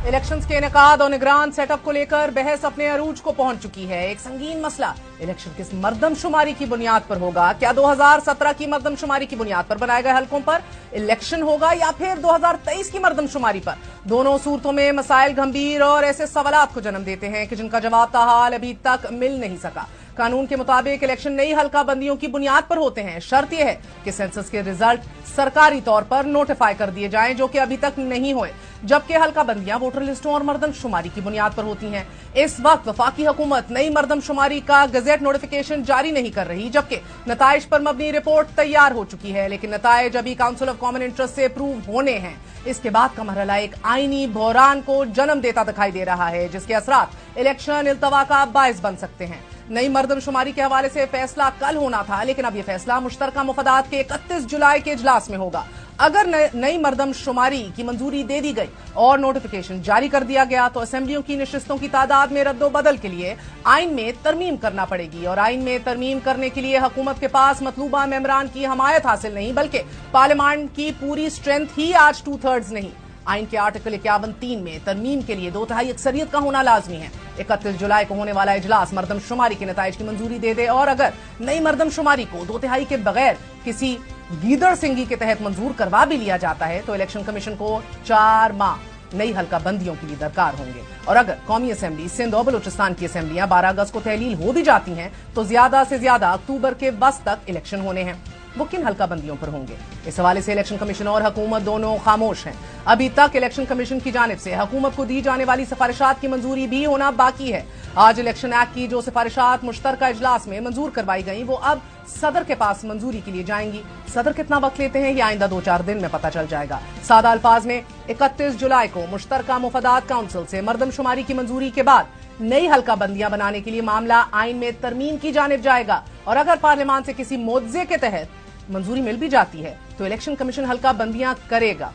Elections के इनेकाद और निगरान सेटअप को लेकर बहस अपने अरूज को पहुंच चुकी है। एक संगीन मसला इलेक्शन किस मर्दमशुमारी की बुनियाद पर होगा? क्या 2017 की मर्दमशुमारी की बुनियाद पर बनाए गए हलकों पर इलेक्शन होगा या फिर 2023 की मर्दमशुमारी पर? दोनों सूरतों में मसाइल गंभीर और ऐसे सवालात को जन्म देते हैं कि जिनका जवाब ताहाल अभी तक मिल नहीं सका। कानून के मुताबिक इलेक्शन नई हल्का बंदियों की बुनियाद पर होते हैं। शर्त यह है कि सेंसस के रिजल्ट सरकारी तौर पर नोटिफाई कर दिए जाएं, जो कि अभी तक नहीं हुए, जबकि हल्का बंदियां वोटर लिस्टों और मर्दमशुमारी की बुनियाद पर होती हैं। इस वक्त वफाकी हुकूमत नई मर्दमशुमारी का गजेट नोटिफिकेशन जारी नहीं कर रही, जबकि नताइज पर मबनी रिपोर्ट तैयार हो चुकी है, लेकिन नताइज अभी काउंसिल ऑफ कॉमन इंटरेस्ट से अप्रूव होने हैं। इसके बाद का मरहला एक आईनी बहरान को जन्म देता दिखाई दे रहा है, जिसके असरात इलेक्शन इल्तवा का बायस बन सकते हैं। नई मर्दमशुमारी के हवाले से फैसला कल होना था, लेकिन अब यह फैसला मुश्तरका मुफादात के 31 जुलाई के इजलास में होगा। अगर नई मर्दमशुमारी की मंजूरी दे दी गई और नोटिफिकेशन जारी कर दिया गया तो असेंबलियों की नशिस्तों की तादाद में रद्दोबदल के लिए आइन में तरमीम करना पड़ेगी, और आइन में तरमीम करने के लिए हुकूमत के पास मतलूबा मेंबरान की हमायत हासिल नहीं, बल्कि पार्लियामेंट की पूरी स्ट्रेंथ ही आज 2/3 नहीं। आइन के आर्टिकल 51(3) में तरमीम के लिए 2/3 अक्सरियत का होना लाजमी है। 31 जुलाई को होने वाला इजलास मर्दमशुमारी के नताइज की मंजूरी दे दे, और अगर नई मर्दमशुमारी को 2/3 के बगैर किसी गीदड़ सिंगी के तहत मंजूर करवा भी लिया जाता है तो इलेक्शन कमीशन को 4 माह नई हल्का बंदियों के लिए दरकार होंगे। और अगर कौमी असेंबली सिंध और बलूचिस्तान की असेंबलियां 12 अगस्त को तहलील हो भी जाती हैं तो ज्यादा से ज्यादा अक्टूबर के वस्त तक इलेक्शन होने हैं। वो किन हल्का बंदियों पर होंगे? इस हवाले से इलेक्शन कमीशन और हुकूमत दोनों खामोश हैं। अभी तक इलेक्शन कमीशन की जानिब से हुकूमत को दी जाने वाली सिफारिशात की मंजूरी भी होना बाकी है। आज इलेक्शन एक्ट की जो सिफारिशात मुश्तरका इजलास में मंजूर करवाई गई वो अब सदर के पास मंजूरी के लिए जाएंगी। सदर कितना वक्त लेते हैं ये आइंदा 2-4 दिन में पता चल जाएगा। सादा अल्फाज में 31 जुलाई को मुश्तरका मुफादात काउंसिल से मर्दमशुमारी की मंजूरी के बाद नई हल्का बंदियां बनाने के लिए मामला आइन में तरमीम की जानिब जाएगा, और अगर पार्लियामान से किसी मुआवजे के तहत मंजूरी मिल भी जाती है तो इलेक्शन कमीशन हल्का बंदियां करेगा।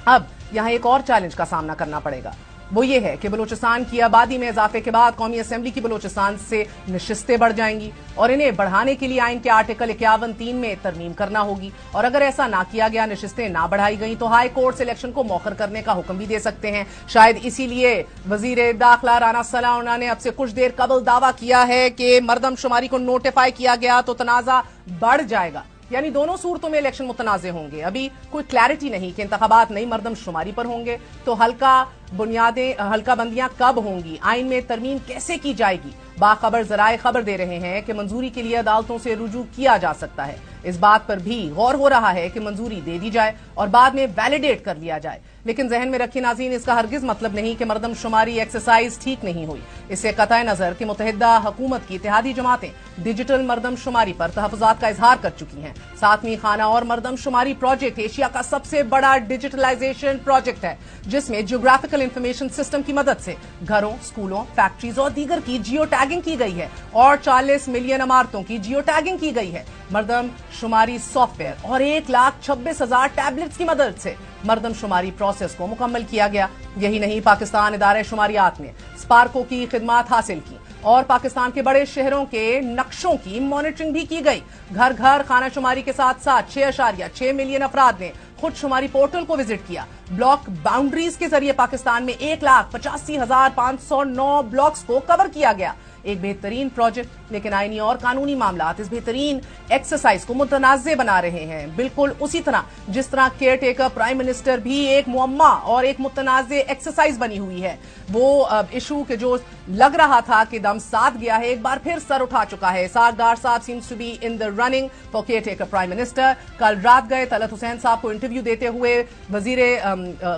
अब यहां एक और चैलेंज का सामना करना पड़ेगा, वो ये है कि बलूचिस्तान की आबादी में इजाफे के बाद कौमी असेंबली की बलूचिस्तान से नशिस्तें बढ़ जाएंगी, और इन्हें बढ़ाने के लिए आइन के आर्टिकल 51(3) में तरमीम करना होगी। और अगर ऐसा ना किया गया, नशिस्तें ना बढ़ाई गई, तो हाई कोर्ट से इलेक्शन को मौखर करने का हुक्म भी दे सकते हैं। शायद इसीलिए वजीर दाखिला राना सलाउना ने अब से कुछ देर कबल दावा किया है कि मर्दमशुमारी को नोटिफाई किया गया तो तनाजा बढ़ जाएगा, यानी दोनों सूरतों में इलेक्शन मुतनाज़े होंगे। अभी कोई क्लैरिटी नहीं कि इंतखाबात नई मर्दमशुमारी पर होंगे तो हल्का बंदियां कब होंगी, आइन में तरमीम कैसे की जाएगी। बाखबर जराए खबर दे रहे हैं कि मंजूरी के लिए अदालतों से रुजू किया जा सकता है। इस बात पर भी गौर हो रहा है कि मंजूरी दे दी जाए और बाद में वैलिडेट कर लिया जाए, लेकिन जहन में रखी नाज़रीन, इसका हरगिज मतलब नहीं कि मर्दमशुमारी एक्सरसाइज ठीक नहीं हुई। इससे कतई नजर कि मुत्तहिदा हुकूमत की इत्तेहादी जमातें डिजिटल मर्दमशुमारी पर तहफ़्फ़ुज़ात का इजहार कर चुकी हैं। 7वीं खाना और मर्दमशुमारी प्रोजेक्ट एशिया का सबसे बड़ा डिजिटलाइजेशन प्रोजेक्ट है, जिसमें जियोग्राफिकल इंफॉर्मेशन सिस्टम की मदद से घरों, स्कूलों, फैक्ट्रीज और दीगर की जियो टैगिंग की गई है और 40 मिलियन इमारतों की जियो टैगिंग की गई है। मर्दमशुमारी सॉफ्टवेयर और 1,26,000 टैबलेट्स की मदद से मर्दमशुमारी प्रोसेस को मुकम्मल किया गया। यही नहीं, पाकिस्तान इदारे शुमारियात में स्पार्को की खिदमात हासिल की और पाकिस्तान के बड़े शहरों के नक्शों की मॉनिटरिंग भी की गई। घर घर खाना शुमारी के साथ साथ 6.6 मिलियन अफराद ने खुद शुमारी पोर्टल को विजिट किया। ब्लॉक बाउंड्रीज के जरिए पाकिस्तान में 1,85,509 ब्लॉक्स को कवर किया गया। एक बेहतरीन प्रोजेक्ट, लेकिन आईनी और कानूनी मामलात इस बेहतरीन एक्सरसाइज को मुतनाज़े बना रहे हैं, बिल्कुल उसी तरह जिस तरह केयर टेकर प्राइम मिनिस्टर भी एक मुअम्मा और एक मुतनाज़े एक्सरसाइज बनी हुई है। वो इशू के जो लग रहा था कि दम साध गया है, एक बार फिर सर उठा चुका है। इसाक डार साहब seems to be in the running for caretaker prime minister. कल रात गए तलत हुसैन साहब को इंटरव्यू देते हुए वजीर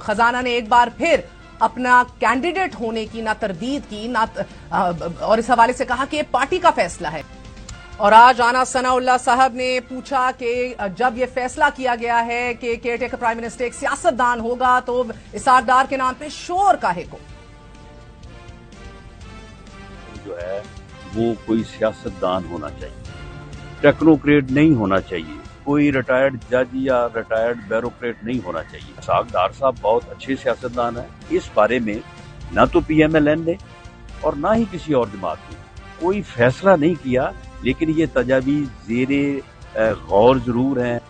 खजाना ने एक बार फिर अपना कैंडिडेट होने की ना तरदीद की ना और इस हवाले से कहा कि ये पार्टी का फैसला है। और आज आना सनाउल्लाह साहब ने पूछा कि जब ये फैसला किया गया है कि केयर टेकर प्राइम मिनिस्टर एक सियासतदान होगा तो इसाक डार के नाम पे शोर काहे को? जो है वो कोई सियासतदान होना चाहिए, टेक्नोक्रेट नहीं होना चाहिए, कोई रिटायर्ड जज या रिटायर्ड ब्यूरोक्रेट नहीं होना चाहिए। इसाक डार साहब बहुत अच्छे सियासतदान हैं। इस बारे में ना तो PMLN ने और ना ही किसी और जमात ने कोई फैसला नहीं किया, लेकिन ये तजावीज़ ज़ेरे गौर जरूर हैं।